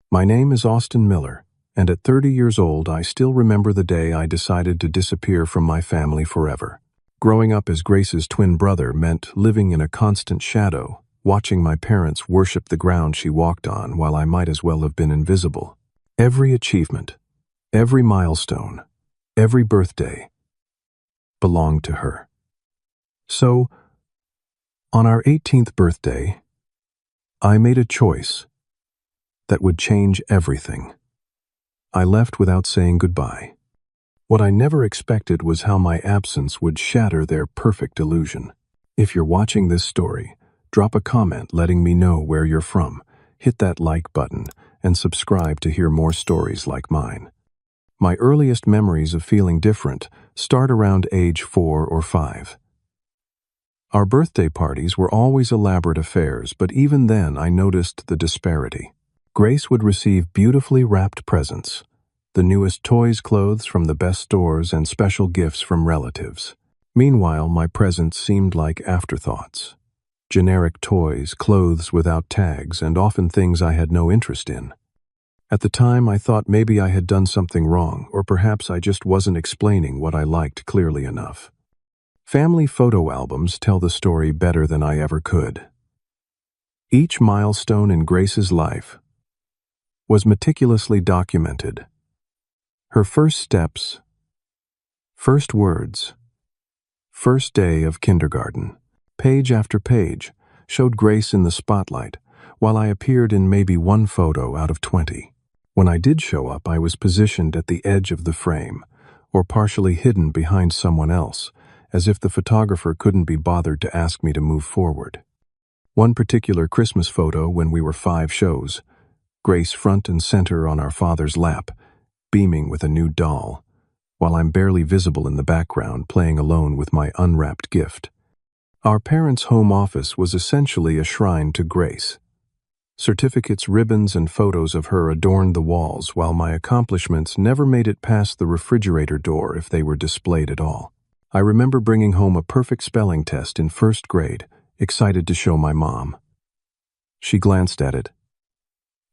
My name is Austin Miller, and at 30 years old, I still remember the day I decided to disappear from my family forever. Growing up as Grace's twin brother meant living in a constant shadow, watching my parents worship the ground she walked on while I might as well have been invisible. Every achievement, every milestone, every birthday belonged to her. So, on our 18th birthday, I made a choice that would change everything. I left without saying goodbye. What I never expected was how my absence would shatter their perfect illusion. If you're watching this story, drop a comment letting me know where you're from, hit that like button, and subscribe to hear more stories like mine. My earliest memories of feeling different start around age 4 or 5. Our birthday parties were always elaborate affairs, but even then I noticed the disparity. Grace would receive beautifully wrapped presents, the newest toys, clothes from the best stores, and special gifts from relatives. Meanwhile, my presents seemed like afterthoughts. Generic toys, clothes without tags, and often things I had no interest in. At the time, I thought maybe I had done something wrong, or perhaps I just wasn't explaining what I liked clearly enough. Family photo albums tell the story better than I ever could. Each milestone in Grace's life was meticulously documented. Her first steps, first words, first day of kindergarten. Page after page showed Grace in the spotlight, while I appeared in maybe one photo out of 20. When I did show up, I was positioned at the edge of the frame, or partially hidden behind someone else, as if the photographer couldn't be bothered to ask me to move forward. One particular Christmas photo when we were 5 shows, Grace front and center on our father's lap, beaming with a new doll, while I'm barely visible in the background playing alone with my unwrapped gift. Our parents' home office was essentially a shrine to Grace. Certificates, ribbons, and photos of her adorned the walls, while my accomplishments never made it past the refrigerator door if they were displayed at all. I remember bringing home a perfect spelling test in 1st grade, excited to show my mom. She glanced at it,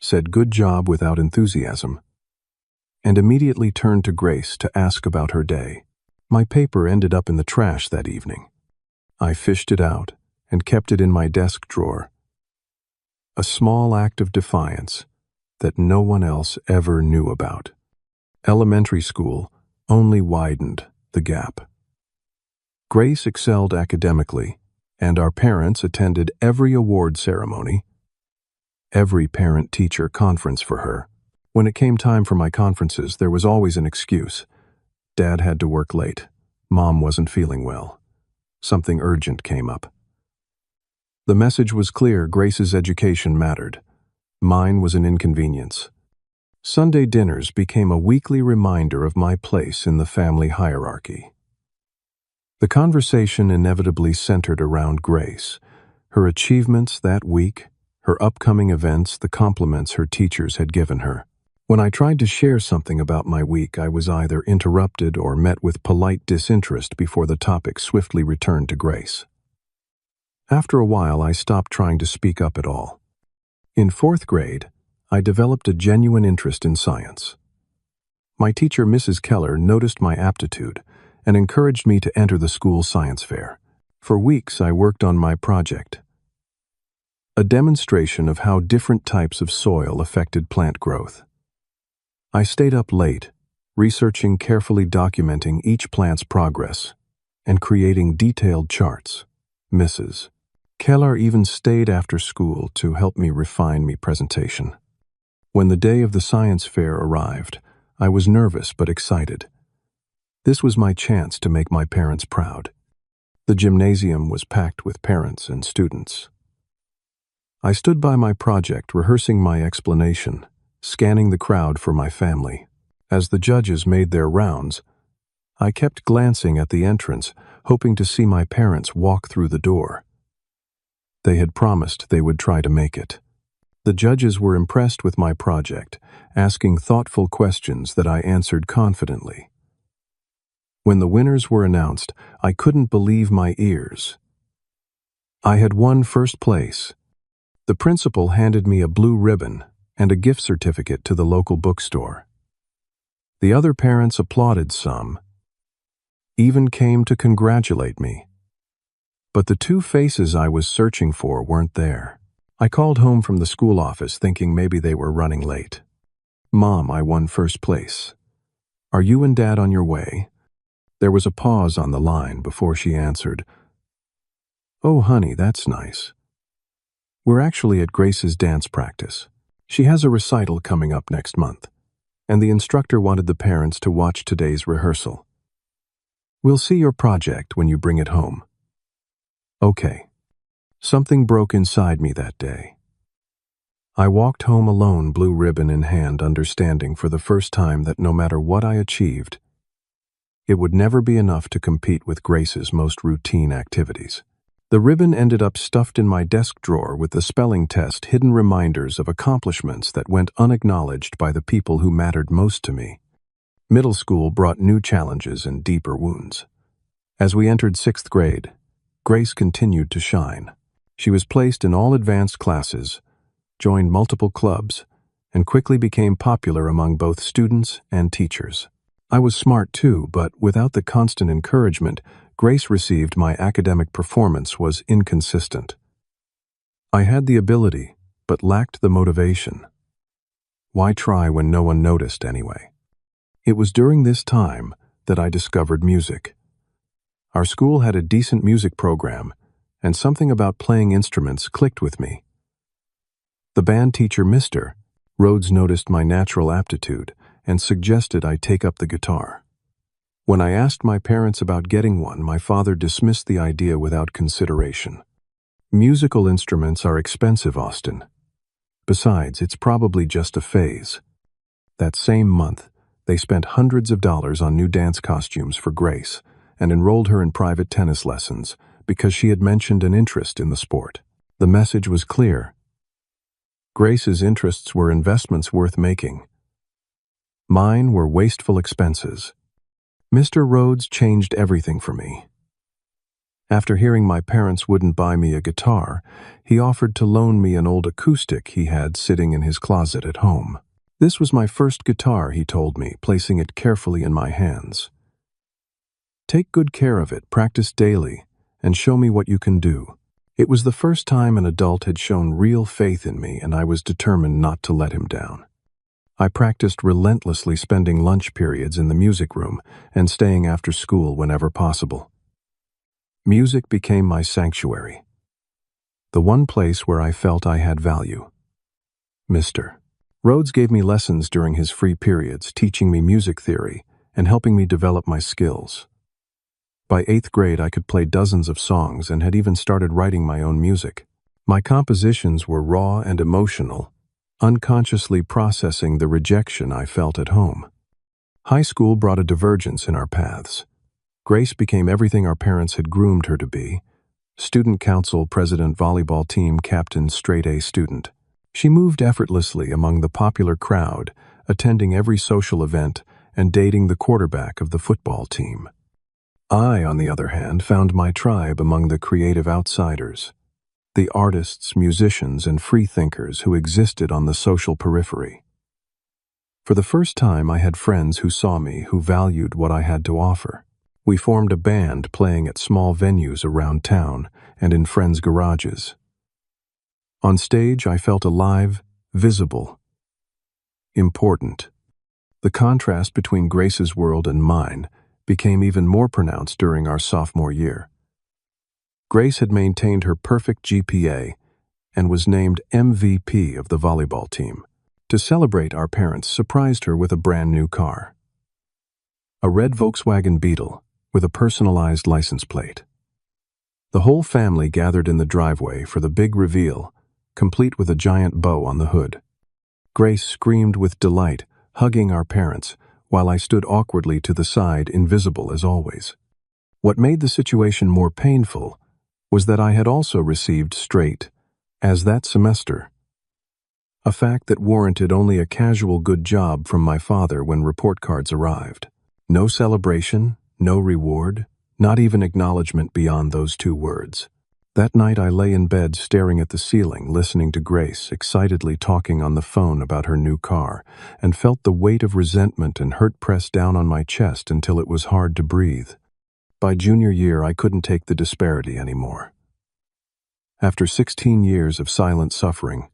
said good job without enthusiasm, and immediately turned to Grace to ask about her day. My paper ended up in the trash that evening. I fished it out and kept it in my desk drawer. A small act of defiance that no one else ever knew about. Elementary school only widened the gap. Grace excelled academically, and our parents attended every award ceremony, every parent-teacher conference for her. When it came time for my conferences, there was always an excuse. Dad had to work late. Mom wasn't feeling well. Something urgent came up. The message was clear: Grace's education mattered. Mine was an inconvenience. Sunday dinners became a weekly reminder of my place in the family hierarchy. The conversation inevitably centered around Grace, her achievements that week, her upcoming events, the compliments her teachers had given her. When I tried to share something about my week, I was either interrupted or met with polite disinterest before the topic swiftly returned to Grace. After a while, I stopped trying to speak up at all. In 4th grade, I developed a genuine interest in science. My teacher, Mrs. Keller, noticed my aptitude and encouraged me to enter the school science fair. For weeks, I worked on my project, a demonstration of how different types of soil affected plant growth. I stayed up late, researching, carefully documenting each plant's progress, and creating detailed charts. Mrs. Keller even stayed after school to help me refine my presentation. When the day of the science fair arrived, I was nervous but excited. This was my chance to make my parents proud. The gymnasium was packed with parents and students. I stood by my project, rehearsing my explanation, scanning the crowd for my family. As the judges made their rounds, I kept glancing at the entrance, hoping to see my parents walk through the door. They had promised they would try to make it. The judges were impressed with my project, asking thoughtful questions that I answered confidently. When the winners were announced, I couldn't believe my ears. I had won 1st place. The principal handed me a blue ribbon and a gift certificate to the local bookstore. The other parents applauded some, even came to congratulate me. But the two faces I was searching for weren't there. I called home from the school office thinking maybe they were running late. "Mom, I won first place. Are you and Dad on your way?" There was a pause on the line before she answered, "Oh, honey, that's nice. We're actually at Grace's dance practice. She has a recital coming up next month, and the instructor wanted the parents to watch today's rehearsal. We'll see your project when you bring it home." Okay. Something broke inside me that day. I walked home alone, blue ribbon in hand, understanding for the first time that no matter what I achieved, it would never be enough to compete with Grace's most routine activities. The ribbon ended up stuffed in my desk drawer with the spelling test, hidden reminders of accomplishments that went unacknowledged by the people who mattered most to me. Middle school brought new challenges and deeper wounds. As we entered 6th grade, Grace continued to shine. She was placed in all advanced classes, joined multiple clubs, and quickly became popular among both students and teachers. I was smart too, but without the constant encouragement Grace received, my academic performance was inconsistent. I had the ability, but lacked the motivation. Why try when no one noticed anyway? It was during this time that I discovered music. Our school had a decent music program, and something about playing instruments clicked with me. The band teacher, Mr. Rhodes, noticed my natural aptitude and suggested I take up the guitar. When I asked my parents about getting one, my father dismissed the idea without consideration. "Musical instruments are expensive, Austin. Besides, it's probably just a phase." That same month, they spent hundreds of dollars on new dance costumes for Grace and enrolled her in private tennis lessons because she had mentioned an interest in the sport. The message was clear. Grace's interests were investments worth making. Mine were wasteful expenses. Mr. Rhodes changed everything for me. After hearing my parents wouldn't buy me a guitar, he offered to loan me an old acoustic he had sitting in his closet at home. "This was my first guitar," he told me, placing it carefully in my hands. "Take good care of it, practice daily, and show me what you can do." It was the first time an adult had shown real faith in me, and I was determined not to let him down. I practiced relentlessly, spending lunch periods in the music room and staying after school whenever possible. Music became my sanctuary, the one place where I felt I had value. Mr. Rhodes gave me lessons during his free periods, teaching me music theory and helping me develop my skills. By 8th grade, I could play dozens of songs and had even started writing my own music. My compositions were raw and emotional, unconsciously processing the rejection I felt at home. High school brought a divergence in our paths. Grace became everything our parents had groomed her to be: student council president, volleyball team captain, straight-A student. She moved effortlessly among the popular crowd, attending every social event and dating the quarterback of the football team. I, on the other hand, found my tribe among the creative outsiders, the artists, musicians, and freethinkers who existed on the social periphery. For the first time, I had friends who saw me, who valued what I had to offer. We formed a band, playing at small venues around town and in friends' garages. On stage, I felt alive, visible, important. The contrast between Grace's world and mine became even more pronounced during our sophomore year. Grace had maintained her perfect GPA and was named MVP of the volleyball team. To celebrate, our parents surprised her with a brand new car, a red Volkswagen Beetle with a personalized license plate. The whole family gathered in the driveway for the big reveal, complete with a giant bow on the hood. Grace screamed with delight, hugging our parents, while I stood awkwardly to the side, invisible as always. What made the situation more painful was that I had also received straight A's that semester, a fact that warranted only a casual good job from my father when report cards arrived. No celebration, no reward, not even acknowledgement beyond those two words. That night I lay in bed staring at the ceiling, listening to Grace excitedly talking on the phone about her new car, and felt the weight of resentment and hurt press down on my chest until it was hard to breathe. By junior year, I couldn't take the disparity anymore. After 16 years of silent suffering,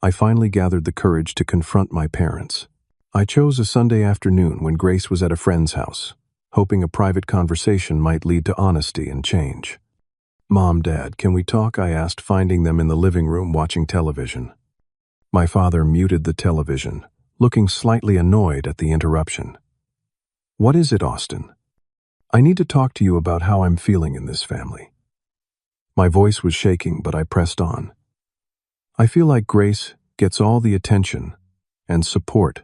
I finally gathered the courage to confront my parents. I chose a Sunday afternoon when Grace was at a friend's house, hoping a private conversation might lead to honesty and change. "Mom, Dad, can we talk?" I asked, finding them in the living room watching television. My father muted the television, looking slightly annoyed at the interruption. "What is it, Austin? I need to talk to you about how I'm feeling in this family." My voice was shaking, but I pressed on. "I feel like Grace gets all the attention and support,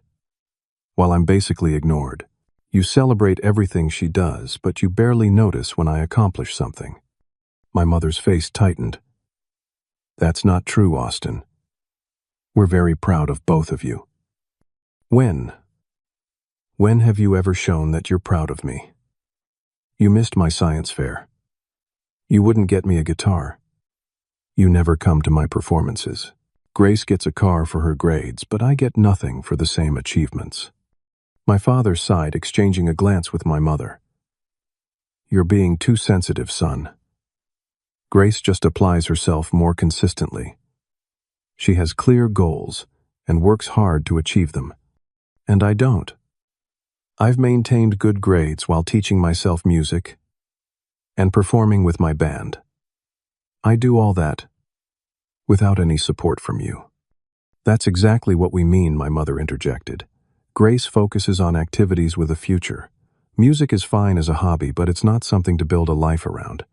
while I'm basically ignored. You celebrate everything she does, but you barely notice when I accomplish something." My mother's face tightened. "That's not true, Austin. We're very proud of both of you." When have you ever shown that you're proud of me? You missed my science fair. You wouldn't get me a guitar. You never come to my performances. Grace gets a car for her grades, but I get nothing for the same achievements." My father sighed, exchanging a glance with my mother. "You're being too sensitive, son. Grace just applies herself more consistently. She has clear goals and works hard to achieve them. And I don't. I've maintained good grades while teaching myself music and performing with my band. I do all that without any support from you." "That's exactly what we mean," my mother interjected. "Grace focuses on activities with a future. Music is fine as a hobby, but it's not something to build a life around."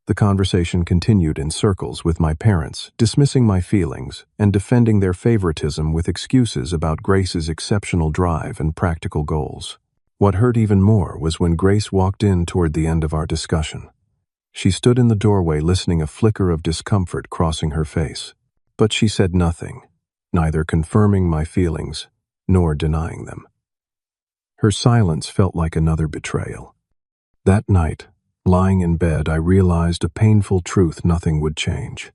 The conversation continued in circles, with my parents dismissing my feelings and defending their favoritism with excuses about Grace's exceptional drive and practical goals. What hurt even more was when Grace walked in toward the end of our discussion. She stood in the doorway, listening, a flicker of discomfort crossing her face. But she said nothing, neither confirming my feelings nor denying them. Her silence felt like another betrayal. That night, lying in bed, I realized a painful truth: nothing would change.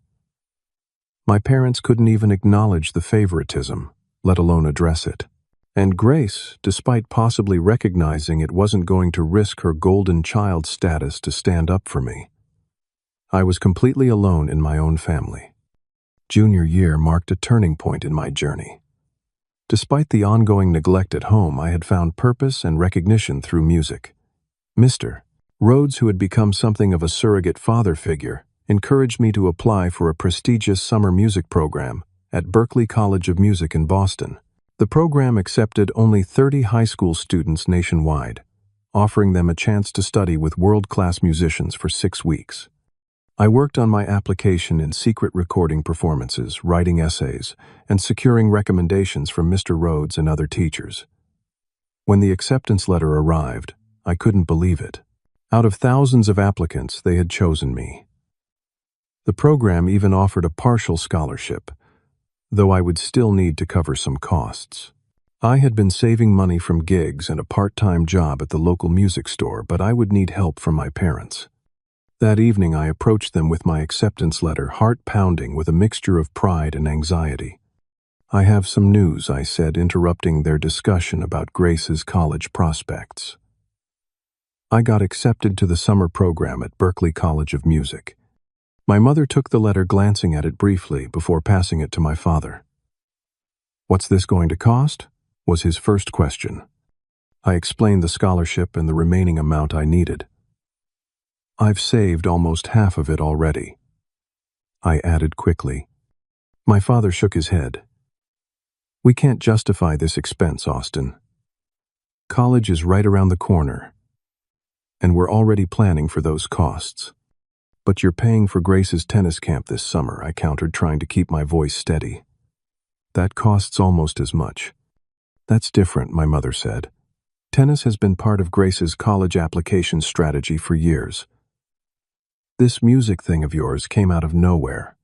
My parents couldn't even acknowledge the favoritism, let alone address it. And Grace, despite possibly recognizing it, wasn't going to risk her golden child status to stand up for me. I was completely alone in my own family. Junior year marked a turning point in my journey. Despite the ongoing neglect at home, I had found purpose and recognition through music. Mr. Rhodes, who had become something of a surrogate father figure, encouraged me to apply for a prestigious summer music program at Berklee College of Music in Boston. The program accepted only 30 high school students nationwide, offering them a chance to study with world-class musicians for 6 weeks. I worked on my application in secret, recording performances, writing essays, and securing recommendations from Mr. Rhodes and other teachers. When the acceptance letter arrived, I couldn't believe it. Out of thousands of applicants, they had chosen me. The program even offered a partial scholarship, though I would still need to cover some costs. I had been saving money from gigs and a part-time job at the local music store, but I would need help from my parents. That evening, I approached them with my acceptance letter, heart pounding with a mixture of pride and anxiety. "I have some news," I said, interrupting their discussion about Grace's college prospects. "I got accepted to the summer program at Berklee College of Music." My mother took the letter, glancing at it briefly before passing it to my father. "What's this going to cost?" was his first question. I explained the scholarship and the remaining amount I needed. "I've saved almost half of it already," I added quickly. My father shook his head. "We can't justify this expense, Austin. College is right around the corner, and we're already planning for those costs." "But you're paying for Grace's tennis camp this summer," I countered, trying to keep my voice steady. "That costs almost as much." "That's different," my mother said. "Tennis has been part of Grace's college application strategy for years. This music thing of yours came out of nowhere."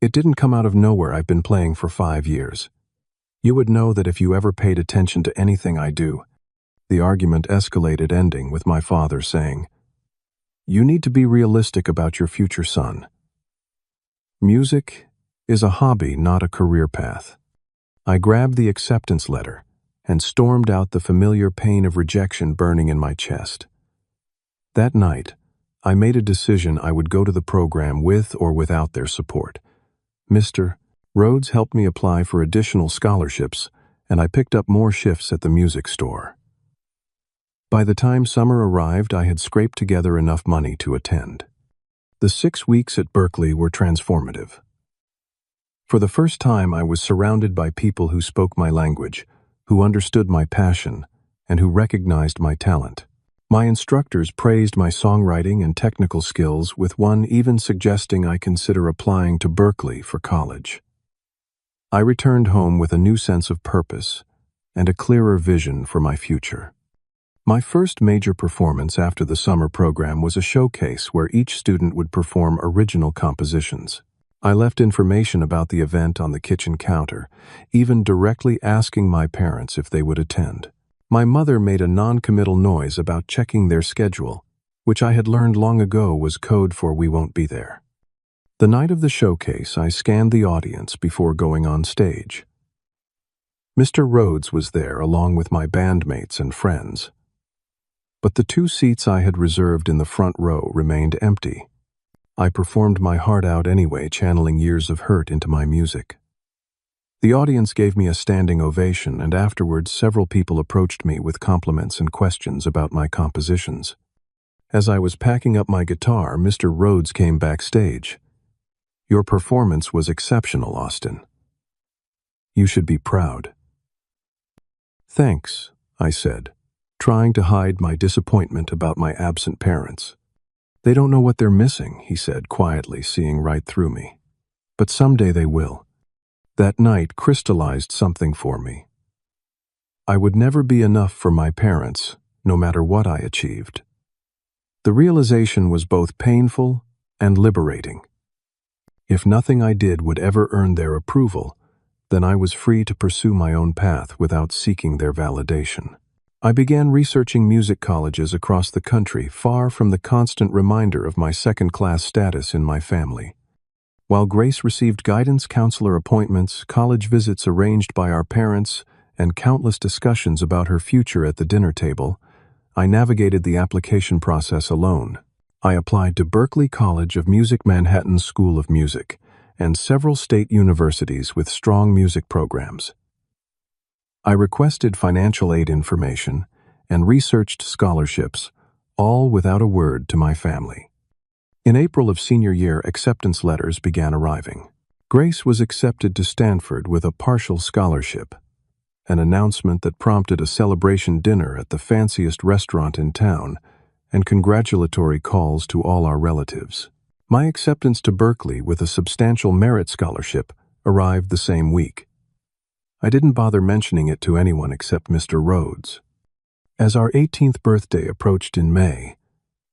"It didn't come out of nowhere. I've been playing for 5 years. You would know that if you ever paid attention to anything I do." The argument escalated, ending with my father saying, You need to be realistic about your future, son. Music is a hobby, not a career path. I grabbed the acceptance letter and stormed out, the familiar pain of rejection burning in my chest. That night, I made a decision: I would go to the program with or without their support. Mr. Rhodes helped me apply for additional scholarships, and I picked up more shifts at the music store. By the time summer arrived, I had scraped together enough money to attend. The 6 weeks at Berkeley were transformative. For the first time, I was surrounded by people who spoke my language, who understood my passion, and who recognized my talent. My instructors praised my songwriting and technical skills, with one even suggesting I consider applying to Berkeley for college. I returned home with a new sense of purpose and a clearer vision for my future. My first major performance after the summer program was a showcase where each student would perform original compositions. I left information about the event on the kitchen counter, even directly asking my parents if they would attend. My mother made a non-committal noise about checking their schedule, which I had learned long ago was code for "we won't be there." The night of the showcase, I scanned the audience before going on stage. Mr. Rhodes was there along with my bandmates and friends. But the 2 seats I had reserved in the front row remained empty. I performed my heart out anyway, channeling years of hurt into my music. The audience gave me a standing ovation, and afterwards several people approached me with compliments and questions about my compositions. As I was packing up my guitar, Mr. Rhodes came backstage. "Your performance was exceptional, Austin. You should be proud." "Thanks," I said, trying to hide my disappointment about my absent parents. "They don't know what they're missing," he said quietly, seeing right through me. "But someday they will." That night crystallized something for me. I would never be enough for my parents, no matter what I achieved. The realization was both painful and liberating. If nothing I did would ever earn their approval, then I was free to pursue my own path without seeking their validation. I began researching music colleges across the country, far from the constant reminder of my second-class status in my family. While Grace received guidance counselor appointments, college visits arranged by our parents, and countless discussions about her future at the dinner table, I navigated the application process alone. I applied to Berklee College of Music, Manhattan School of Music, and several state universities with strong music programs. I requested financial aid information and researched scholarships, all without a word to my family. In April of senior year, acceptance letters began arriving. Grace was accepted to Stanford with a partial scholarship, an announcement that prompted a celebration dinner at the fanciest restaurant in town and congratulatory calls to all our relatives. My acceptance to Berkeley with a substantial merit scholarship arrived the same week. I didn't bother mentioning it to anyone except Mr. Rhodes. As our 18th birthday approached in May,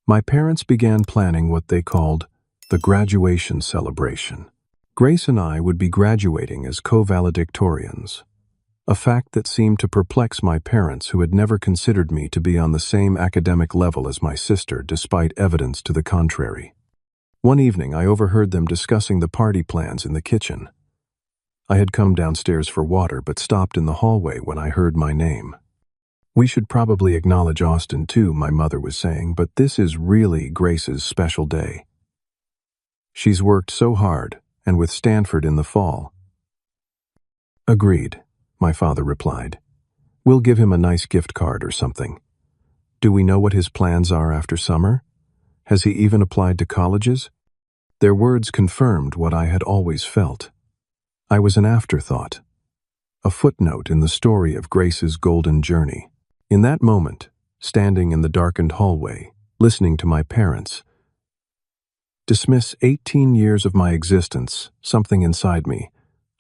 my parents began planning what they called the graduation celebration. Grace and I would be graduating as co-valedictorians, a fact that seemed to perplex my parents, who had never considered me to be on the same academic level as my sister, despite evidence to the contrary. One evening, I overheard them discussing the party plans in the kitchen. I had come downstairs for water, but stopped in the hallway when I heard my name. "We should probably acknowledge Austin too," my mother was saying, "but this is really Grace's special day. She's worked so hard, and with Stanford in the fall." "Agreed," my father replied. "We'll give him a nice gift card or something. Do we know what his plans are after summer? Has he even applied to colleges?" Their words confirmed what I had always felt. I was an afterthought, a footnote in the story of Grace's golden journey. In that moment, standing in the darkened hallway, listening to my parents dismiss 18 years of my existence, something inside me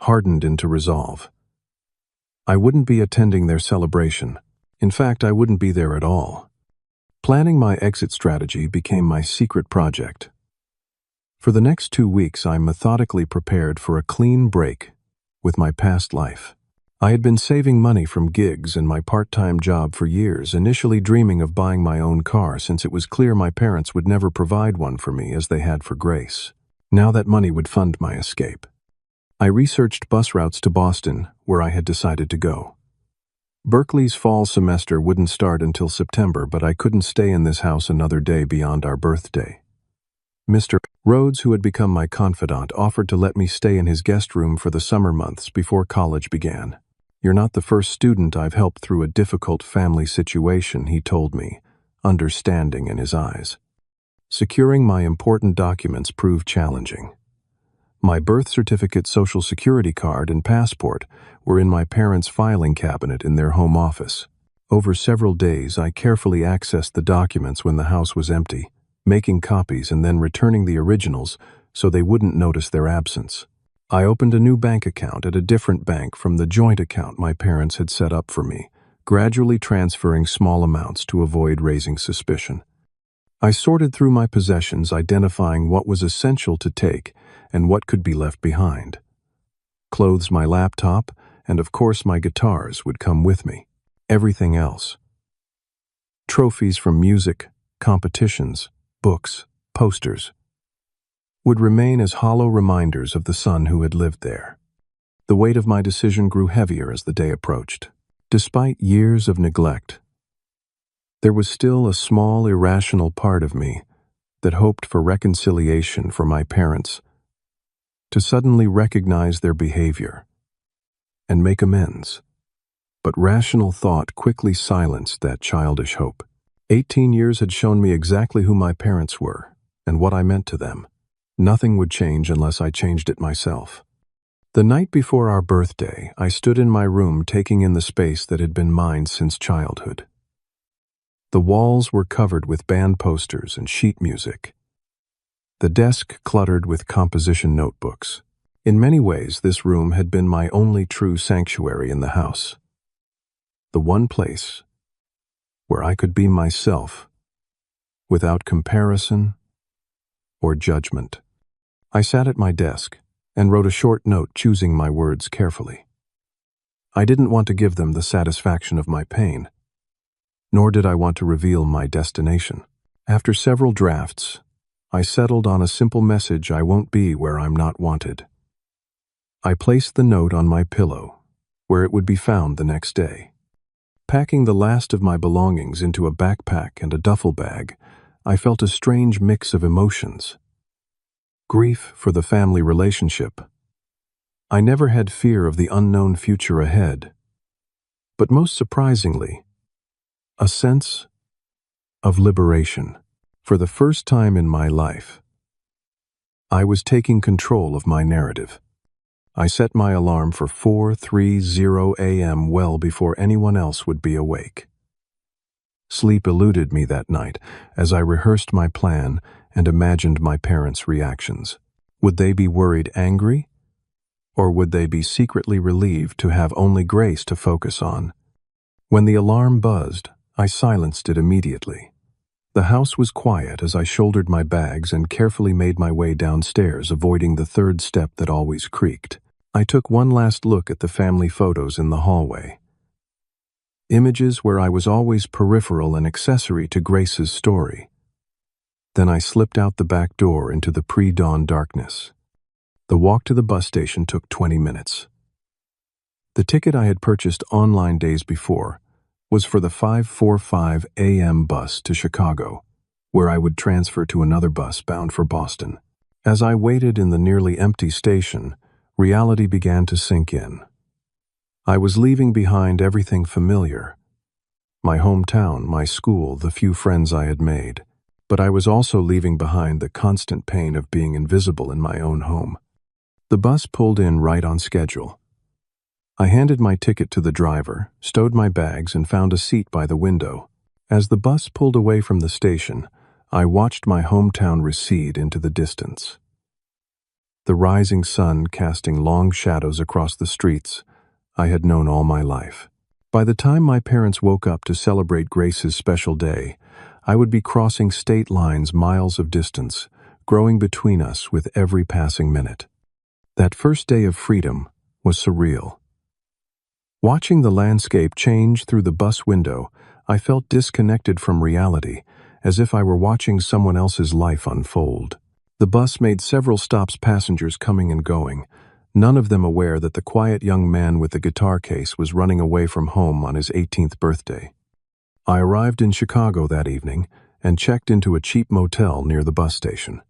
hardened into resolve. I wouldn't be attending their celebration. In fact, I wouldn't be there at all. Planning my exit strategy became my secret project. For the next 2 weeks, I methodically prepared for a clean break with my past life. I had been saving money from gigs and my part-time job for years, initially dreaming of buying my own car since it was clear my parents would never provide one for me as they had for Grace. Now that money would fund my escape. I researched bus routes to Boston, where I had decided to go. Berkeley's fall semester wouldn't start until September, but I couldn't stay in this house another day beyond our birthday. Mr. Rhodes, who had become my confidant, offered to let me stay in his guest room for the summer months before college began. "You're not the first student I've helped through a difficult family situation," he told me, understanding in his eyes. Securing my important documents proved challenging. My birth certificate, social security card, and passport were in my parents' filing cabinet in their home office. Over several days, I carefully accessed the documents when the house was empty, making copies and then returning the originals so they wouldn't notice their absence. I opened a new bank account at a different bank from the joint account my parents had set up for me, gradually transferring small amounts to avoid raising suspicion. I sorted through my possessions, identifying what was essential to take and what could be left behind. Clothes, my laptop, and of course my guitars would come with me. Everything else, trophies from music, competitions, books, posters, would remain as hollow reminders of the son who had lived there. The weight of my decision grew heavier as the day approached. Despite years of neglect, there was still a small, irrational part of me that hoped for reconciliation for my parents, to suddenly recognize their behavior and make amends. But rational thought quickly silenced that childish hope. 18 years had shown me exactly who my parents were and what I meant to them. Nothing would change unless I changed it myself. The night before our birthday, I stood in my room taking in the space that had been mine since childhood. The walls were covered with band posters and sheet music. The desk cluttered with composition notebooks. In many ways, this room had been my only true sanctuary in the house. The one place where I could be myself without comparison or judgment. I sat at my desk and wrote a short note, choosing my words carefully. I didn't want to give them the satisfaction of my pain, nor did I want to reveal my destination. After several drafts, I settled on a simple message: I won't be where I'm not wanted. I placed the note on my pillow, where it would be found the next day. Packing the last of my belongings into a backpack and a duffel bag, I felt a strange mix of emotions. Grief for the family relationship. I never had fear of the unknown future ahead. But most surprisingly, a sense of liberation. For the first time in my life, I was taking control of my narrative. I set my alarm for 4:30 a.m. well before anyone else would be awake. Sleep eluded me that night as I rehearsed my plan and imagined my parents' reactions. Would they be worried, angry? Or would they be secretly relieved to have only Grace to focus on? When the alarm buzzed, I silenced it immediately. The house was quiet as I shouldered my bags and carefully made my way downstairs, avoiding the third step that always creaked. I took one last look at the family photos in the hallway. Images where I was always peripheral and accessory to Grace's story. Then I slipped out the back door into the pre-dawn darkness. The walk to the bus station took 20 minutes. The ticket I had purchased online days before was for the 5:45 a.m. bus to Chicago, where I would transfer to another bus bound for Boston. As I waited in the nearly empty station, reality began to sink in. I was leaving behind everything familiar: my hometown, my school, the few friends I had made. But I was also leaving behind the constant pain of being invisible in my own home. The bus pulled in right on schedule. I handed my ticket to the driver, stowed my bags, and found a seat by the window. As the bus pulled away from the station, I watched my hometown recede into the distance. The rising sun casting long shadows across the streets I had known all my life. By the time my parents woke up to celebrate Grace's special day, I would be crossing state lines miles of distance, growing between us with every passing minute. That first day of freedom was surreal. Watching the landscape change through the bus window, I felt disconnected from reality, as if I were watching someone else's life unfold. The bus made several stops, passengers coming and going, none of them aware that the quiet young man with the guitar case was running away from home on his 18th birthday. I arrived in Chicago that evening and checked into a cheap motel near the bus station.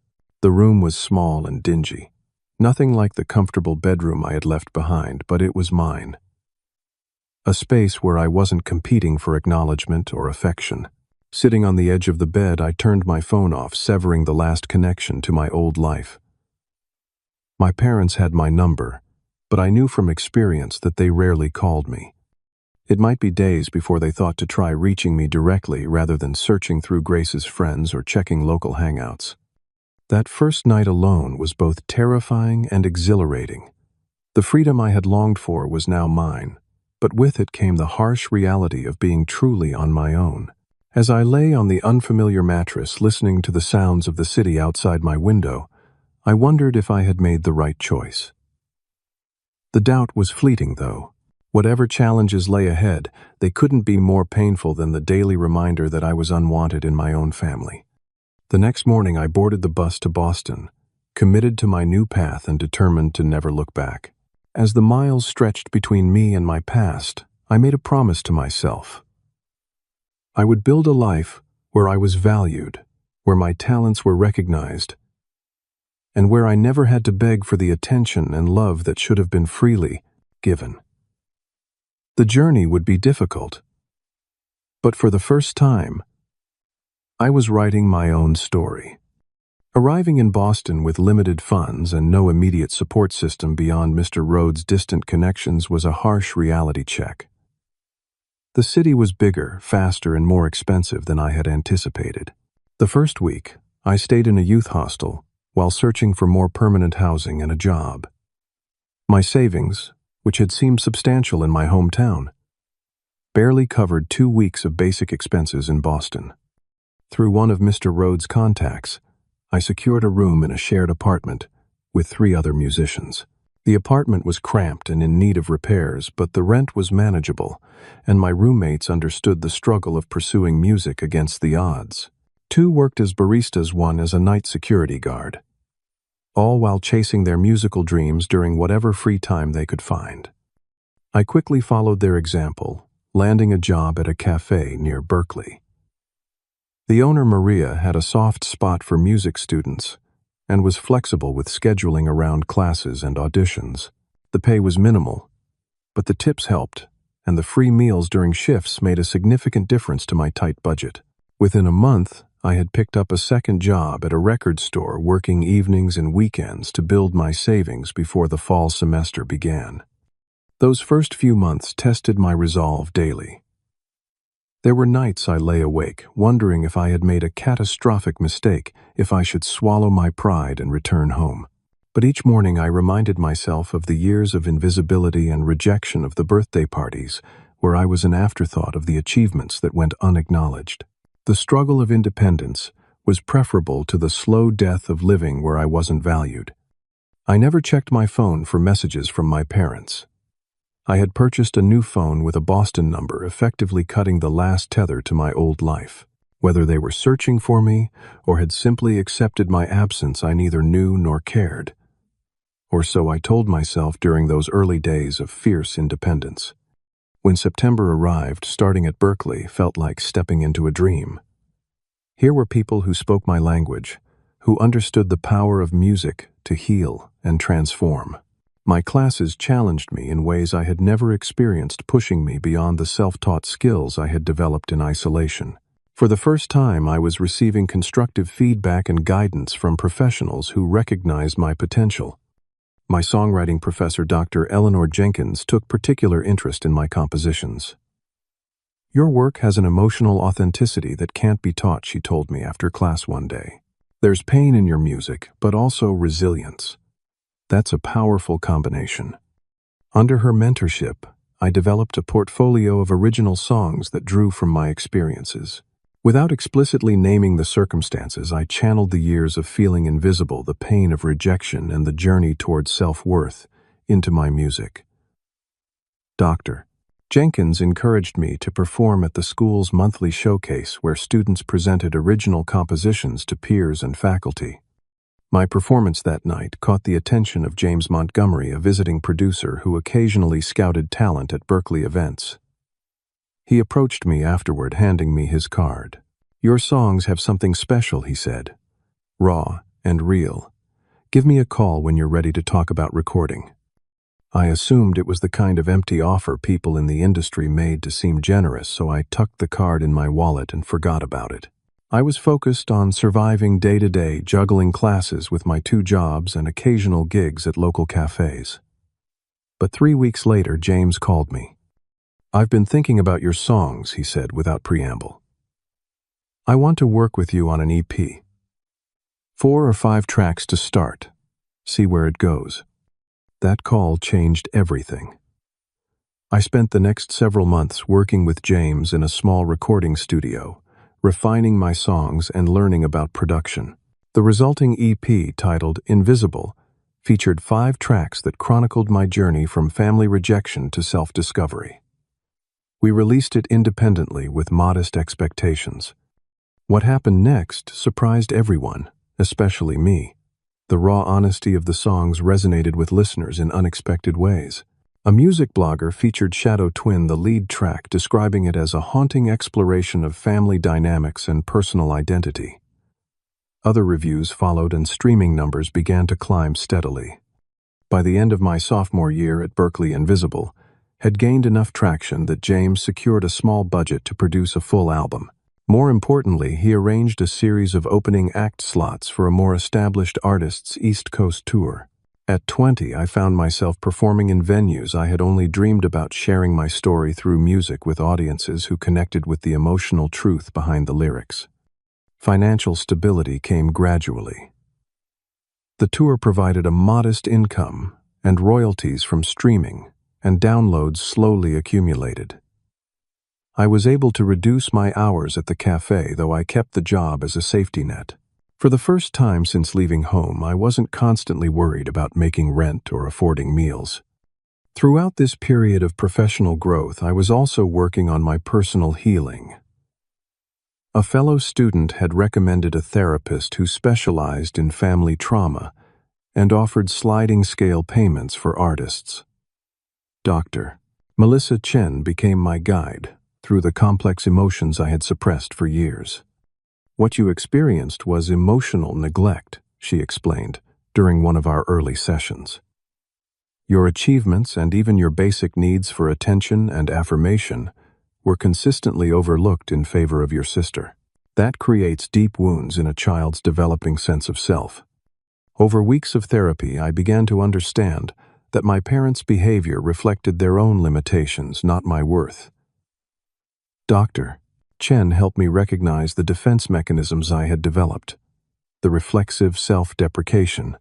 The room was small and dingy. Nothing like the comfortable bedroom I had left behind, but it was mine. A space where I wasn't competing for acknowledgement or affection. Sitting on the edge of the bed, I turned my phone off, severing the last connection to my old life. My parents had my number, but I knew from experience that they rarely called me. It might be days before they thought to try reaching me directly rather than searching through Grace's friends or checking local hangouts. That first night alone was both terrifying and exhilarating. The freedom I had longed for was now mine, but with it came the harsh reality of being truly on my own. As I lay on the unfamiliar mattress listening to the sounds of the city outside my window, I wondered if I had made the right choice. The doubt was fleeting, though. Whatever challenges lay ahead, they couldn't be more painful than the daily reminder that I was unwanted in my own family. The next morning I boarded the bus to Boston, committed to my new path and determined to never look back. As the miles stretched between me and my past, I made a promise to myself. I would build a life where I was valued, where my talents were recognized, and where I never had to beg for the attention and love that should have been freely given. The journey would be difficult, but for the first time, I was writing my own story. Arriving in Boston with limited funds and no immediate support system beyond Mr. Rhodes' distant connections was a harsh reality check. The city was bigger, faster, and more expensive than I had anticipated. The first week, I stayed in a youth hostel while searching for more permanent housing and a job. My savings, which had seemed substantial in my hometown, barely covered 2 weeks of basic expenses in Boston. Through one of Mr. Rhodes' contacts, I secured a room in a shared apartment with 3 other musicians. The apartment was cramped and in need of repairs, but the rent was manageable, and my roommates understood the struggle of pursuing music against the odds. 2 worked as baristas, 1 as a night security guard, all while chasing their musical dreams during whatever free time they could find. I quickly followed their example, landing a job at a cafe near Berkeley. The owner, Maria, had a soft spot for music students and was flexible with scheduling around classes and auditions. The pay was minimal, but the tips helped, and the free meals during shifts made a significant difference to my tight budget. Within a month, I had picked up a second job at a record store, working evenings and weekends to build my savings before the fall semester began. Those first few months tested my resolve daily. There were nights I lay awake, wondering if I had made a catastrophic mistake, if I should swallow my pride and return home. But each morning I reminded myself of the years of invisibility and rejection, of the birthday parties, where I was an afterthought, of the achievements that went unacknowledged. The struggle of independence was preferable to the slow death of living where I wasn't valued. I never checked my phone for messages from my parents. I had purchased a new phone with a Boston number, effectively cutting the last tether to my old life. Whether they were searching for me or had simply accepted my absence, I neither knew nor cared. Or so I told myself during those early days of fierce independence. When September arrived, starting at Berkeley felt like stepping into a dream. Here were people who spoke my language, who understood the power of music to heal and transform. My classes challenged me in ways I had never experienced, pushing me beyond the self-taught skills I had developed in isolation. For the first time, I was receiving constructive feedback and guidance from professionals who recognized my potential. My songwriting professor, Dr. Eleanor Jenkins, took particular interest in my compositions. "Your work has an emotional authenticity that can't be taught," she told me after class one day. "There's pain in your music, but also resilience. That's a powerful combination." Under her mentorship, I developed a portfolio of original songs that drew from my experiences. Without explicitly naming the circumstances, I channeled the years of feeling invisible, the pain of rejection, and the journey towards self-worth into my music. "Doctor," Jenkins encouraged me to perform at the school's monthly showcase where students presented original compositions to peers and faculty. My performance that night caught the attention of James Montgomery, a visiting producer who occasionally scouted talent at Berkeley events. He approached me afterward, handing me his card. "Your songs have something special," he said. "Raw and real. Give me a call when you're ready to talk about recording." I assumed it was the kind of empty offer people in the industry made to seem generous, so I tucked the card in my wallet and forgot about it. I was focused on surviving day-to-day, juggling classes with my 2 jobs and occasional gigs at local cafes. But 3 weeks later, James called me. "I've been thinking about your songs," he said without preamble. "I want to work with you on an EP. 4 or 5 tracks to start. See where it goes." That call changed everything. I spent the next several months working with James in a small recording studio, refining my songs and learning about production. The resulting EP, titled Invisible, featured 5 tracks that chronicled my journey from family rejection to self-discovery. We released it independently with modest expectations. What happened next surprised everyone, especially me. The raw honesty of the songs resonated with listeners in unexpected ways. A music blogger featured Shadow Twin, the lead track, describing it as a haunting exploration of family dynamics and personal identity. Other reviews followed and streaming numbers began to climb steadily. By the end of my sophomore year at Berkeley, Invisible had gained enough traction that James secured a small budget to produce a full album. More importantly, he arranged a series of opening act slots for a more established artist's East Coast tour. At 20, I found myself performing in venues I had only dreamed about, sharing my story through music with audiences who connected with the emotional truth behind the lyrics. Financial stability came gradually. The tour provided a modest income, and royalties from streaming and downloads slowly accumulated. I was able to reduce my hours at the cafe, though I kept the job as a safety net. For the first time since leaving home, I wasn't constantly worried about making rent or affording meals. Throughout this period of professional growth, I was also working on my personal healing. A fellow student had recommended a therapist who specialized in family trauma and offered sliding scale payments for artists. Dr. Melissa Chen became my guide through the complex emotions I had suppressed for years. "What you experienced was emotional neglect," she explained during one of our early sessions. "Your achievements and even your basic needs for attention and affirmation were consistently overlooked in favor of your sister. That creates deep wounds in a child's developing sense of self." Over weeks of therapy, I began to understand that my parents' behavior reflected their own limitations, not my worth. Dr. Chen helped me recognize the defense mechanisms I had developed: the reflexive self-deprecation,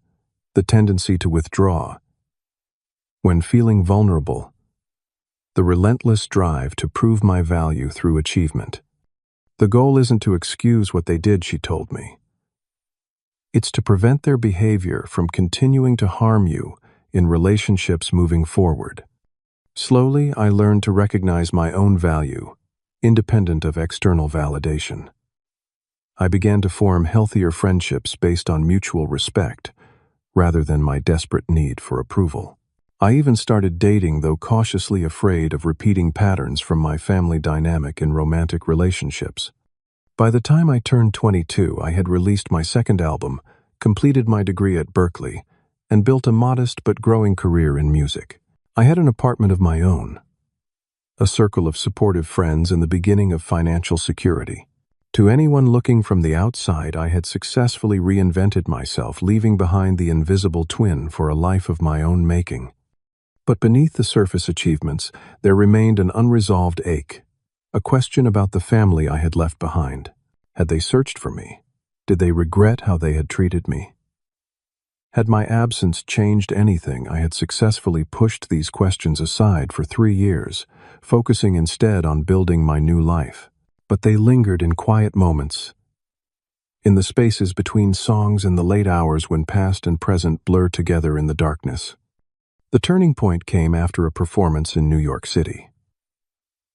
the tendency to withdraw when feeling vulnerable, the relentless drive to prove my value through achievement. "The goal isn't to excuse what they did," she told me. "It's to prevent their behavior from continuing to harm you in relationships moving forward." Slowly, I learned to recognize my own value, independent of external validation. I began to form healthier friendships based on mutual respect, rather than my desperate need for approval. I even started dating, though cautiously afraid of repeating patterns from my family dynamic in romantic relationships. By the time I turned 22, I had released my second album, completed my degree at Berkeley, and built a modest but growing career in music. I had an apartment of my own, a circle of supportive friends, and the beginning of financial security. To anyone looking from the outside, I had successfully reinvented myself, leaving behind the invisible twin for a life of my own making. But beneath the surface achievements, there remained an unresolved ache, a question about the family I had left behind. Had they searched for me? Did they regret how they had treated me? Had my absence changed anything? I had successfully pushed these questions aside for 3 years, focusing instead on building my new life. But they lingered in quiet moments, in the spaces between songs and the late hours when past and present blur together in the darkness. The turning point came after a performance in New York City.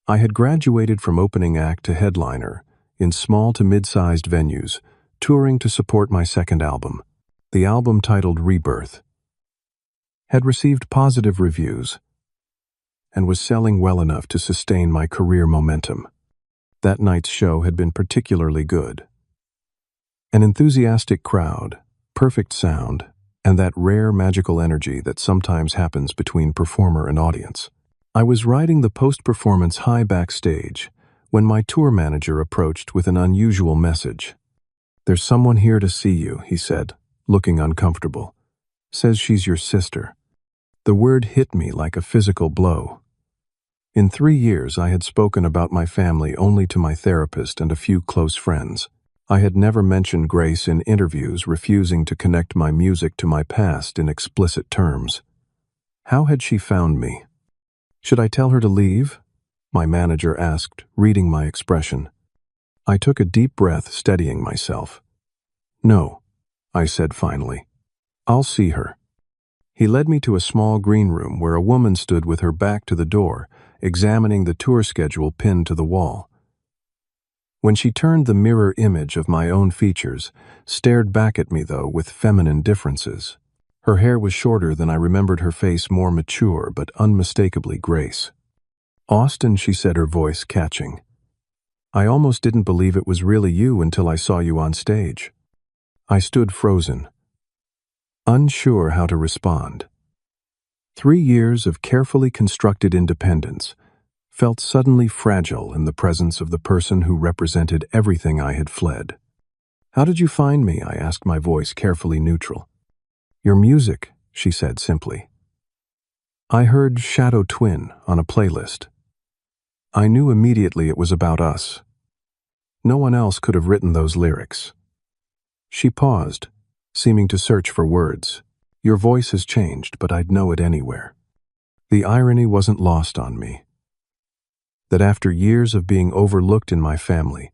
I had graduated from opening act to headliner in small to mid-sized venues, touring to support my second album. The album, titled Rebirth, had received positive reviews and was selling well enough to sustain my career momentum. That night's show had been particularly good. An enthusiastic crowd, perfect sound, and that rare magical energy that sometimes happens between performer and audience. I was riding the post-performance high backstage when my tour manager approached with an unusual message. "There's someone here to see you," he said, looking uncomfortable. "Says she's your sister." The word hit me like a physical blow. In 3 years, I had spoken about my family only to my therapist and a few close friends. I had never mentioned Grace in interviews, refusing to connect my music to my past in explicit terms. How had she found me? "Should I tell her to leave?" my manager asked, reading my expression. I took a deep breath, steadying myself. "No," I said finally. "I'll see her." He led me to a small green room where a woman stood with her back to the door, examining the tour schedule pinned to the wall. When she turned, the mirror image of my own features stared back at me, though with feminine differences. Her hair was shorter than I remembered, her face more mature but unmistakably Grace. "Austin," she said, her voice catching. "I almost didn't believe it was really you until I saw you on stage." I stood frozen, unsure how to respond. 3 years of carefully constructed independence felt suddenly fragile in the presence of the person who represented everything I had fled. "How did you find me?" I asked, my voice carefully neutral. "Your music," she said simply. "I heard Shadow Twin on a playlist. I knew immediately it was about us. No one else could have written those lyrics." She paused, seeming to search for words. "Your voice has changed, but I'd know it anywhere." The irony wasn't lost on me. That after years of being overlooked in my family,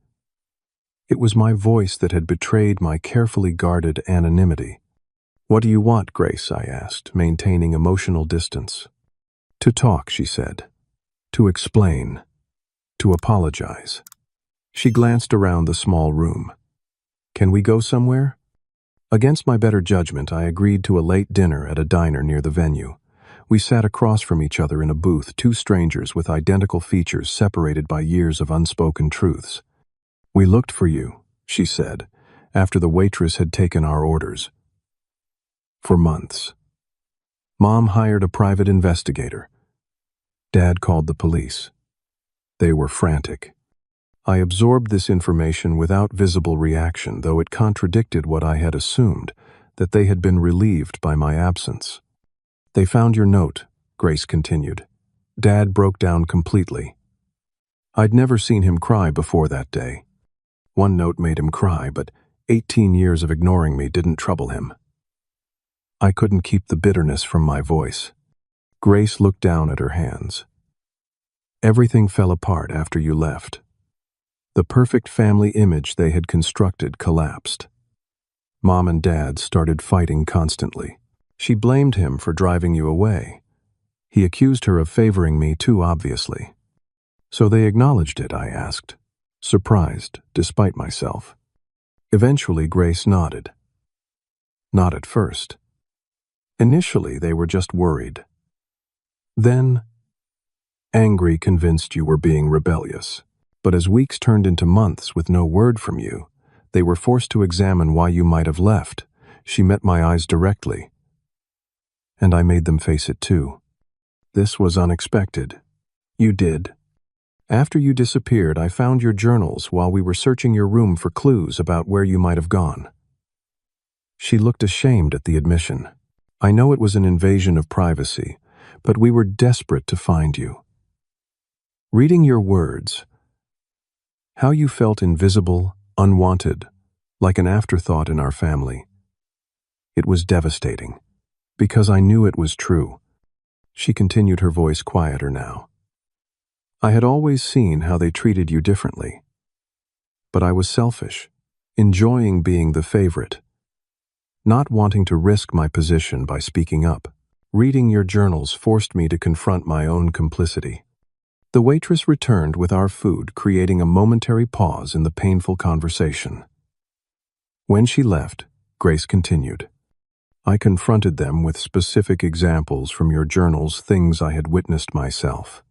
it was my voice that had betrayed my carefully guarded anonymity. "What do you want, Grace?" I asked, maintaining emotional distance. "To talk," she said. "To explain. To apologize." She glanced around the small room. "Can we go somewhere?" Against my better judgment, I agreed to a late dinner at a diner near the venue. We sat across from each other in a booth, two strangers with identical features separated by years of unspoken truths. "We looked for you," she said, after the waitress had taken our orders. "For months. Mom hired a private investigator. Dad called the police. They were frantic." I absorbed this information without visible reaction, though it contradicted what I had assumed, that they had been relieved by my absence. "They found your note," Grace continued. "Dad broke down completely. I'd never seen him cry before that day. One note made him cry, but 18 years of ignoring me didn't trouble him." I couldn't keep the bitterness from my voice. Grace looked down at her hands. "Everything fell apart after you left. The perfect family image they had constructed collapsed. Mom and Dad started fighting constantly. She blamed him for driving you away. He accused her of favoring me too obviously. So they acknowledged it?" I asked, surprised despite myself. Eventually, Grace nodded. "Not at first. Initially, they were just worried. Then, angry, convinced you were being rebellious. But as weeks turned into months with no word from you, they were forced to examine why you might have left." She met my eyes directly. "And I made them face it too. This was unexpected." "You did. After you disappeared, I found your journals while we were searching your room for clues about where you might have gone." She looked ashamed at the admission. "I know it was an invasion of privacy, but we were desperate to find you." Reading your words, how you felt invisible, unwanted, like an afterthought in our family, it was devastating, because I knew it was true. She continued, her voice quieter now. "I had always seen how they treated you differently. But I was selfish, enjoying being the favorite, not wanting to risk my position by speaking up. Reading your journals forced me to confront my own complicity. The waitress returned with our food, creating a momentary pause in the painful conversation. When she left, Grace continued. I confronted them with specific examples from your journals, things I had witnessed myself.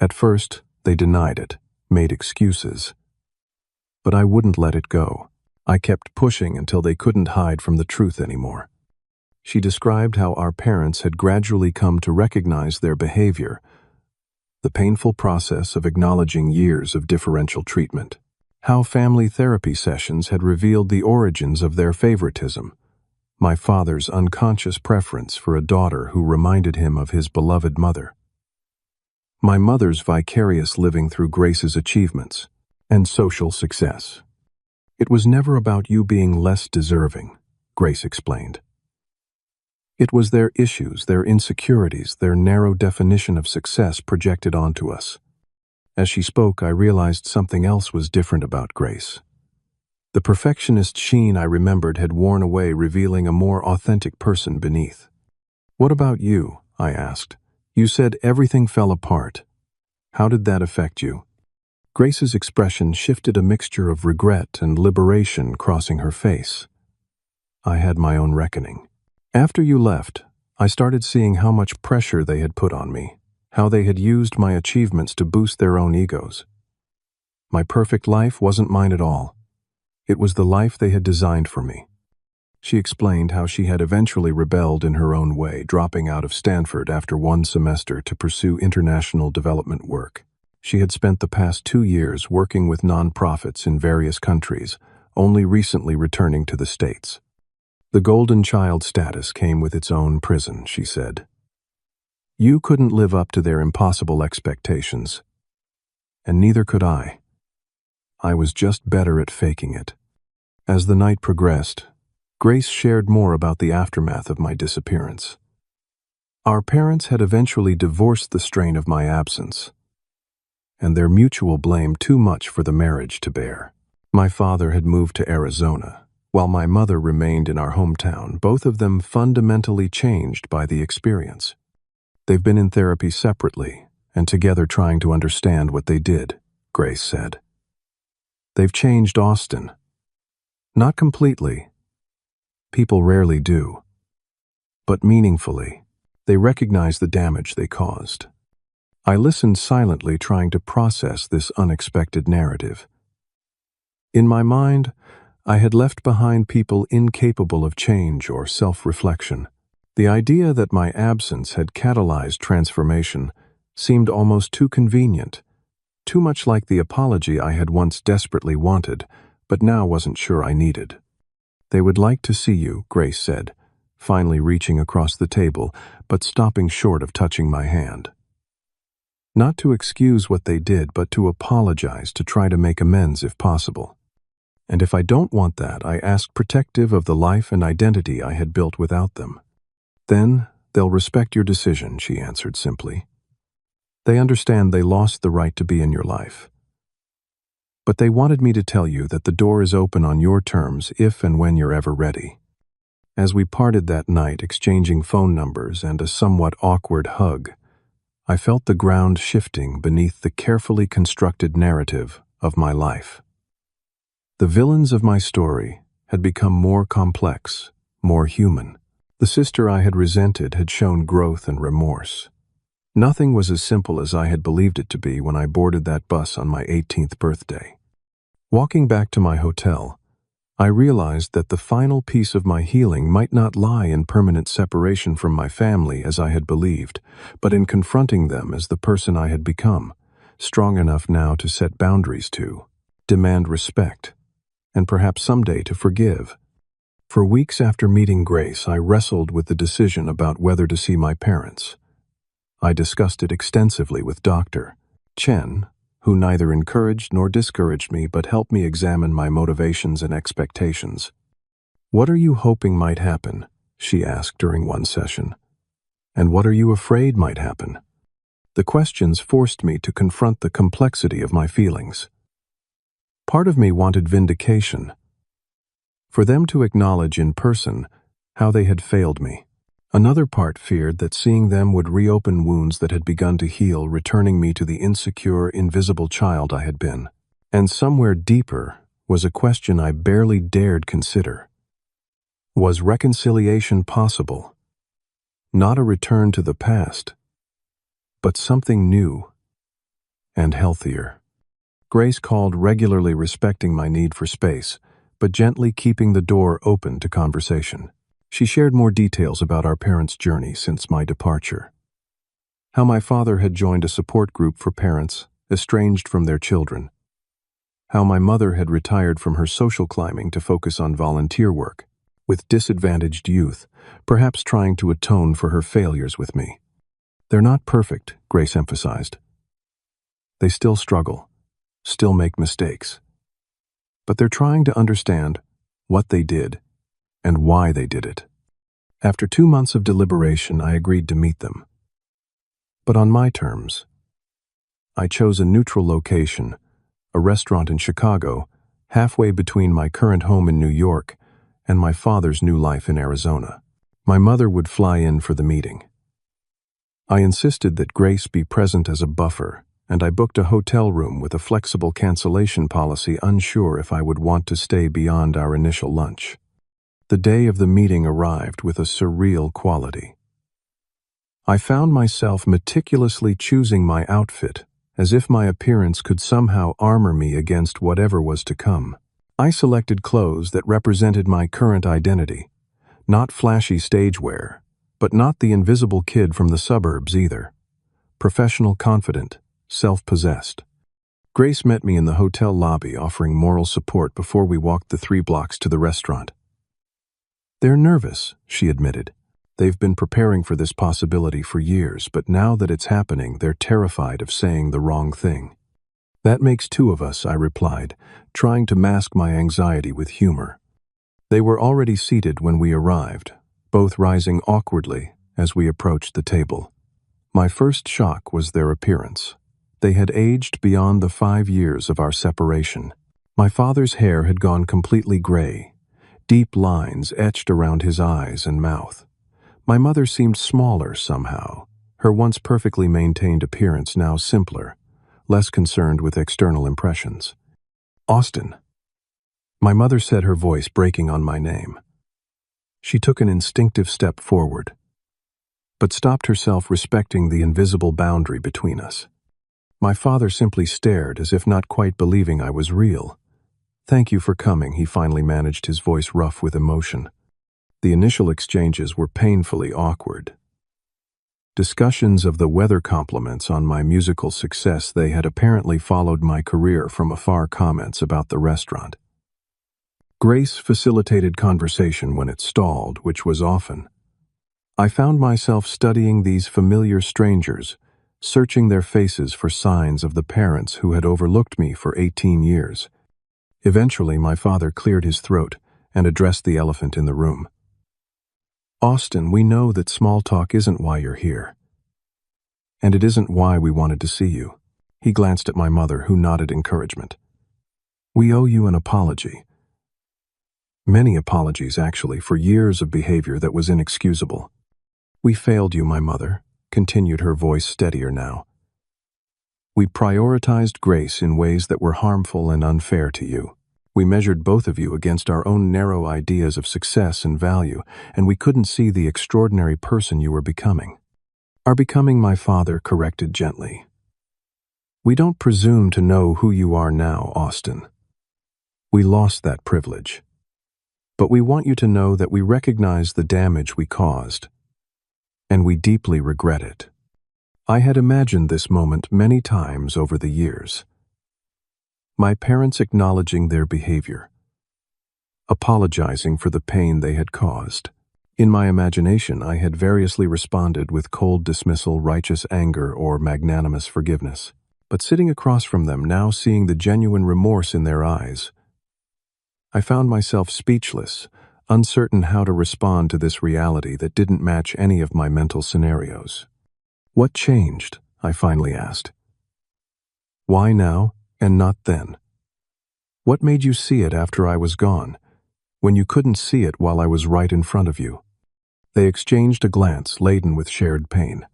At first, they denied it, made excuses. But I wouldn't let it go. I kept pushing until they couldn't hide from the truth anymore. She described how our parents had gradually come to recognize their behavior, the painful process of acknowledging years of differential treatment, how family therapy sessions had revealed the origins of their favoritism, my father's unconscious preference for a daughter who reminded him of his beloved mother, my mother's vicarious living through Grace's achievements and social success. It was never about you being less deserving, Grace explained. It was their issues, their insecurities, their narrow definition of success projected onto us. As she spoke, I realized something else was different about Grace. The perfectionist sheen I remembered had worn away, revealing a more authentic person beneath. What about you? I asked. You said everything fell apart. How did that affect you? Grace's expression shifted, a mixture of regret and liberation crossing her face. I had my own reckoning. After you left, I started seeing how much pressure they had put on me, how they had used my achievements to boost their own egos. My perfect life wasn't mine at all. It was the life they had designed for me. She explained how she had eventually rebelled in her own way, dropping out of Stanford after one semester to pursue international development work. She had spent the past 2 years working with nonprofits in various countries, only recently returning to the States. The golden child status came with its own prison, she said. You couldn't live up to their impossible expectations, and neither could I. I was just better at faking it. As the night progressed, Grace shared more about the aftermath of my disappearance. Our parents had eventually divorced the strain of my absence, and their mutual blame too much for the marriage to bear. My father had moved to Arizona, while my mother remained in our hometown, both of them fundamentally changed by the experience. They've been in therapy separately, and together trying to understand what they did, Grace said. They've changed Austin. Not completely. People rarely do. But meaningfully, they recognize the damage they caused. I listened silently, trying to process this unexpected narrative. In my mind, I had left behind people incapable of change or self-reflection. The idea that my absence had catalyzed transformation seemed almost too convenient, too much like the apology I had once desperately wanted, but now wasn't sure I needed. They would like to see you, Grace said, finally reaching across the table, but stopping short of touching my hand. Not to excuse what they did, but to apologize, to try to make amends if possible. And if I don't want that, I ask, protective of the life and identity I had built without them. Then they'll respect your decision, she answered simply. They understand they lost the right to be in your life. But they wanted me to tell you that the door is open on your terms if and when you're ever ready. As we parted that night, exchanging phone numbers and a somewhat awkward hug, I felt the ground shifting beneath the carefully constructed narrative of my life. The villains of my story had become more complex, more human. The sister I had resented had shown growth and remorse. Nothing was as simple as I had believed it to be when I boarded that bus on my 18th birthday. Walking back to my hotel, I realized that the final piece of my healing might not lie in permanent separation from my family as I had believed, but in confronting them as the person I had become, strong enough now to set boundaries, to demand respect, and perhaps someday to forgive. For weeks after meeting Grace, I wrestled with the decision about whether to see my parents. I discussed it extensively with Dr. Chen, who neither encouraged nor discouraged me but helped me examine my motivations and expectations. What are you hoping might happen? She asked during one session. And what are you afraid might happen? The questions forced me to confront the complexity of my feelings. Part of me wanted vindication, for them to acknowledge in person how they had failed me. Another part feared that seeing them would reopen wounds that had begun to heal, returning me to the insecure, invisible child I had been. And somewhere deeper was a question I barely dared consider. Was reconciliation possible? Not a return to the past, but something new and healthier. Grace called regularly, respecting my need for space, but gently keeping the door open to conversation. She shared more details about our parents' journey since my departure. How my father had joined a support group for parents estranged from their children. How my mother had retired from her social climbing to focus on volunteer work with disadvantaged youth, perhaps trying to atone for her failures with me. They're not perfect, Grace emphasized. They still struggle, still make mistakes. But they're trying to understand what they did and why they did it. After 2 months of deliberation, I agreed to meet them. But on my terms. I chose a neutral location, a restaurant in Chicago, halfway between my current home in New York and my father's new life in Arizona. My mother would fly in for the meeting. I insisted that Grace be present as a buffer, and I booked a hotel room with a flexible cancellation policy, unsure if I would want to stay beyond our initial lunch. The day of the meeting arrived with a surreal quality. I found myself meticulously choosing my outfit, as if my appearance could somehow armor me against whatever was to come. I selected clothes that represented my current identity, not flashy stage wear, but not the invisible kid from the suburbs either. Professional, confident, self-possessed. Grace met me in the hotel lobby, offering moral support before we walked the 3 blocks to the restaurant. They're nervous, she admitted. They've been preparing for this possibility for years, but now that it's happening, they're terrified of saying the wrong thing. That makes 2 of us, I replied, trying to mask my anxiety with humor. They were already seated when we arrived, both rising awkwardly as we approached the table. My first shock was their appearance. They had aged beyond the 5 years of our separation. My father's hair had gone completely gray, deep lines etched around his eyes and mouth. My mother seemed smaller somehow, her once perfectly maintained appearance now simpler, less concerned with external impressions. Austin. My mother said, her voice breaking on my name. She took an instinctive step forward, but stopped herself, respecting the invisible boundary between us. My father simply stared, as if not quite believing I was real. "Thank you for coming," he finally managed, his voice rough with emotion. The initial exchanges were painfully awkward. Discussions of the weather, compliments on my musical success. They had apparently followed my career from afar. Comments about the restaurant. Grace facilitated conversation when it stalled, which was often. I found myself studying these familiar strangers, searching their faces for signs of the parents who had overlooked me for 18 years. Eventually, my father cleared his throat and addressed the elephant in the room. "Austin, we know that small talk isn't why you're here. And it isn't why we wanted to see you." He glanced at my mother, who nodded encouragement. "We owe you an apology. Many apologies, actually, for years of behavior that was inexcusable. We failed you," my mother continued, her voice steadier now. "We prioritized Grace in ways that were harmful and unfair to you. We measured both of you against our own narrow ideas of success and value, and we couldn't see the extraordinary person you were becoming." "Are becoming," my father corrected gently. "We don't presume to know who you are now, Austin. We lost that privilege. But we want you to know that we recognize the damage we caused, and we deeply regret it." I had imagined this moment many times over the years. My parents acknowledging their behavior, apologizing for the pain they had caused. In my imagination, I had variously responded with cold dismissal, righteous anger, or magnanimous forgiveness. But sitting across from them now, seeing the genuine remorse in their eyes, I found myself speechless, uncertain how to respond to this reality that didn't match any of my mental scenarios. "What changed?" I finally asked. "Why now and not then? What made you see it after I was gone, when you couldn't see it while I was right in front of you?" They exchanged a glance laden with shared pain.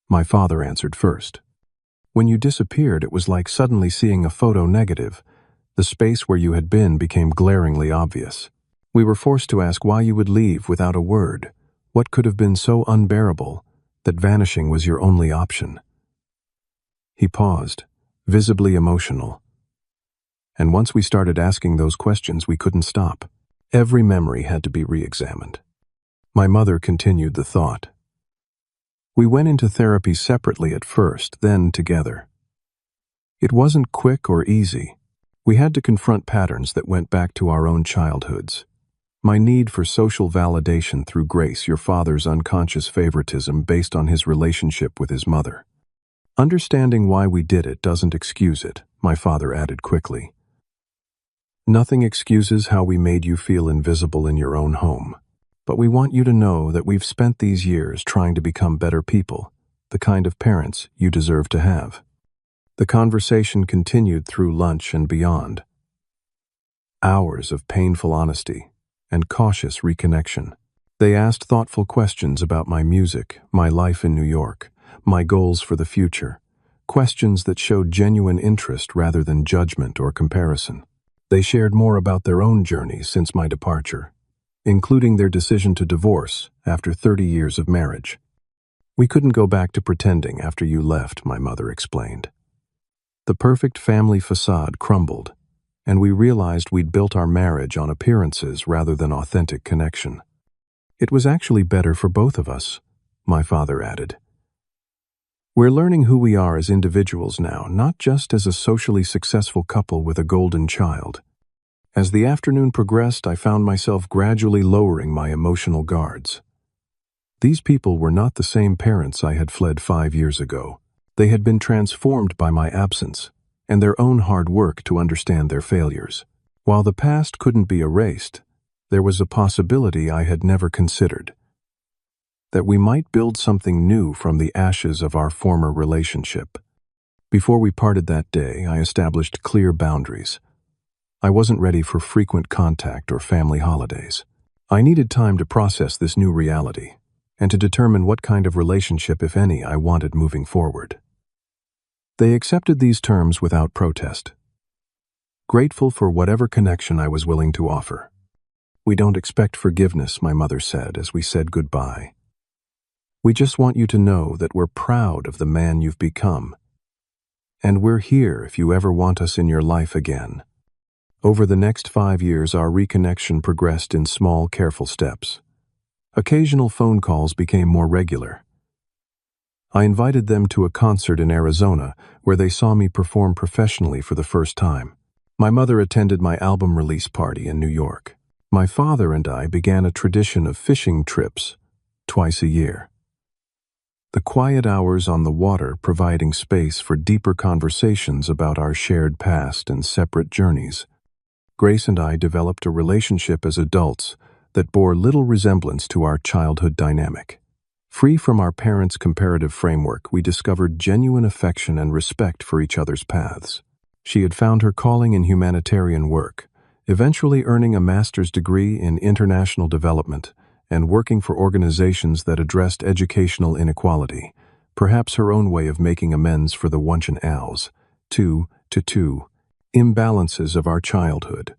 My father answered first. When you disappeared, it was like suddenly seeing a photo negative. The space where you had been became glaringly obvious. We were forced to ask why you would leave without a word. What could have been so unbearable that vanishing was your only option? He paused, visibly emotional. And once we started asking those questions, we couldn't stop. Every memory had to be re-examined. My mother continued the thought. We went into therapy separately at first, then together. It wasn't quick or easy. We had to confront patterns that went back to our own childhoods. My need for social validation through Grace, your father's unconscious favoritism based on his relationship with his mother. Understanding why we did it doesn't excuse it, my father added quickly. Nothing excuses how we made you feel invisible in your own home. But we want you to know that we've spent these years trying to become better people, the kind of parents you deserve to have. The conversation continued through lunch and beyond. Hours of painful honesty and cautious reconnection. They asked thoughtful questions about my music, my life in New York, my goals for the future, questions that showed genuine interest rather than judgment or comparison. They shared more about their own journeys since my departure, including their decision to divorce after 30 years of marriage. We couldn't go back to pretending after you left, my mother explained. The perfect family facade crumbled, and we realized we'd built our marriage on appearances rather than authentic connection. It was actually better for both of us, my father added. We're learning who we are as individuals now, not just as a socially successful couple with a golden child. As the afternoon progressed, I found myself gradually lowering my emotional guards. These people were not the same parents I had fled 5 years ago. They had been transformed by my absence and their own hard work to understand their failures. While the past couldn't be erased, there was a possibility I had never considered. That we might build something new from the ashes of our former relationship. Before we parted that day, I established clear boundaries. I wasn't ready for frequent contact or family holidays. I needed time to process this new reality and to determine what kind of relationship, if any, I wanted moving forward. They accepted these terms without protest, grateful for whatever connection I was willing to offer. We don't expect forgiveness, my mother said as we said goodbye. We just want you to know that we're proud of the man you've become, and we're here if you ever want us in your life again. Over the next 5 years, our reconnection progressed in small, careful steps. Occasional phone calls became more regular. I invited them to a concert in Arizona where they saw me perform professionally for the first time. My mother attended my album release party in New York. My father and I began a tradition of fishing trips twice a year. The quiet hours on the water providing space for deeper conversations about our shared past and separate journeys. Grace and I developed a relationship as adults that bore little resemblance to our childhood dynamic. Free from our parents' comparative framework, we discovered genuine affection and respect for each other's paths. She had found her calling in humanitarian work, eventually earning a master's degree in international development and working for organizations that addressed educational inequality, perhaps her own way of making amends for the Wunschen Owls, 2-2, imbalances of our childhood.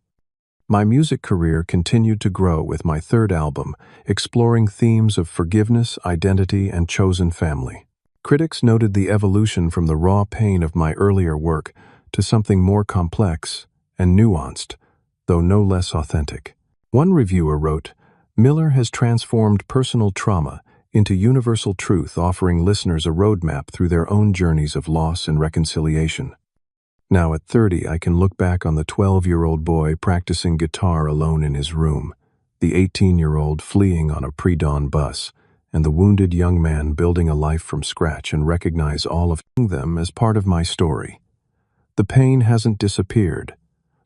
My music career continued to grow with my third album, exploring themes of forgiveness, identity, and chosen family. Critics noted the evolution from the raw pain of my earlier work to something more complex and nuanced, though no less authentic. One reviewer wrote, "Miller has transformed personal trauma into universal truth, offering listeners a roadmap through their own journeys of loss and reconciliation." Now at 30, I can look back on the 12-year-old boy practicing guitar alone in his room, the 18-year-old fleeing on a pre-dawn bus, and the wounded young man building a life from scratch and recognize all of them as part of my story. The pain hasn't disappeared.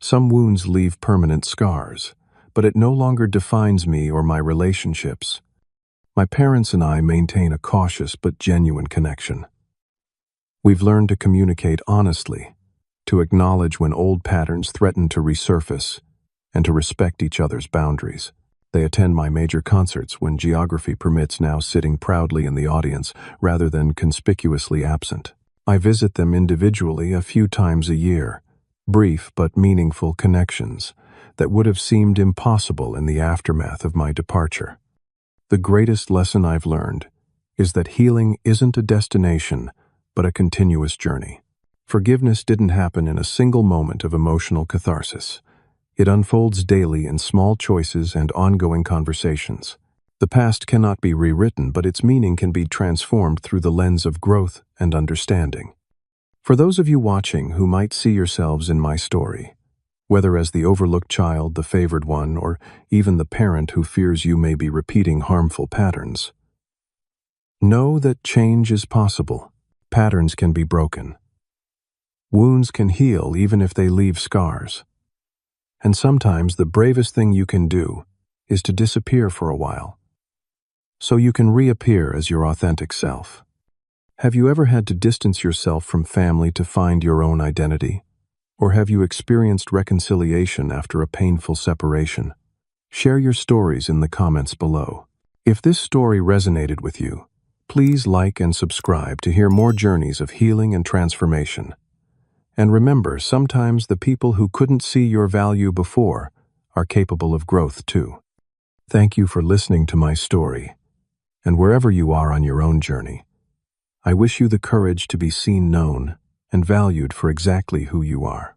Some wounds leave permanent scars, but it no longer defines me or my relationships. My parents and I maintain a cautious but genuine connection. We've learned to communicate honestly, to acknowledge when old patterns threaten to resurface, and to respect each other's boundaries. They attend my major concerts when geography permits, now sitting proudly in the audience rather than conspicuously absent. I visit them individually a few times a year, brief but meaningful connections that would have seemed impossible in the aftermath of my departure. The greatest lesson I've learned is that healing isn't a destination, but a continuous journey. Forgiveness didn't happen in a single moment of emotional catharsis. It unfolds daily in small choices and ongoing conversations. The past cannot be rewritten, but its meaning can be transformed through the lens of growth and understanding. For those of you watching who might see yourselves in my story, whether as the overlooked child, the favored one, or even the parent who fears you may be repeating harmful patterns, know that change is possible. Patterns can be broken. Wounds can heal even if they leave scars. And sometimes the bravest thing you can do is to disappear for a while, so you can reappear as your authentic self. Have you ever had to distance yourself from family to find your own identity? Or have you experienced reconciliation after a painful separation? Share your stories in the comments below. If this story resonated with you, please like and subscribe to hear more journeys of healing and transformation. And remember, sometimes the people who couldn't see your value before are capable of growth too. Thank you for listening to my story. And wherever you are on your own journey, I wish you the courage to be seen, known, and valued for exactly who you are.